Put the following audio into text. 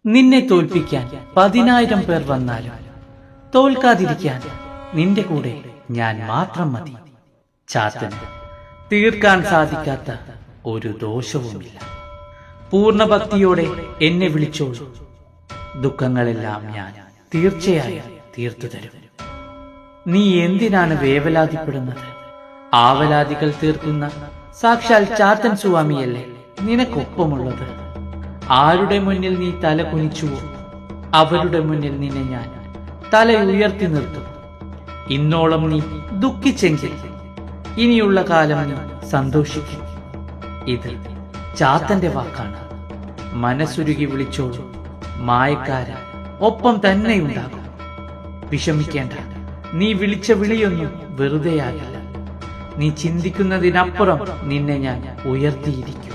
നിന്നെ തോൽപ്പിക്കാൻ 10,000 പേർ വന്നാലും തോൽക്കാതിരിക്കാൻ നിന്റെ കൂടെ ഞാൻ മാത്രം മതി. ചാത്തന് തീർക്കാൻ സാധിക്കാത്ത ഒരു ദോഷവുമില്ല. പൂർണ്ണഭക്തിയോടെ എന്നെ വിളിച്ചോളൂ. ദുഃഖങ്ങളെല്ലാം ഞാൻ തീർച്ചയായും തീർത്തു തരും. നീ എന്തിനാണ് വേവലാതിപ്പെടുന്നത്? ആവലാതികൾ തീർക്കുന്ന സാക്ഷാൽ ചാത്തൻ സ്വാമിയല്ലേ നിനക്കൊപ്പമുള്ളത്. ആരുടെ മുന്നിൽ നീ തല കുനിച്ചുവോ അവരുടെ മുന്നിൽ നിന്നെ ഞാൻ തല ഉയർത്തി നിർത്തും. ഇന്നോളം നീ ദുഃഖിച്ചെങ്കിൽ ഇനിയുള്ള കാലം നീ സന്തോഷിക്കും. ഇത് ചാത്തന്റെ വാക്കാണ്. മനസ്സുരുകി വിളിച്ചോളൂ. മായക്കാരൻ ഒപ്പം തന്നെയുണ്ടാകും. വിഷമിക്കേണ്ട, നീ വിളിച്ച വിളിയൊന്നും വെറുതെയാകില്ല. നീ ചിന്തിക്കുന്നതിനപ്പുറം നിന്നെ ഞാൻ ഉയർത്തിയിരിക്കും.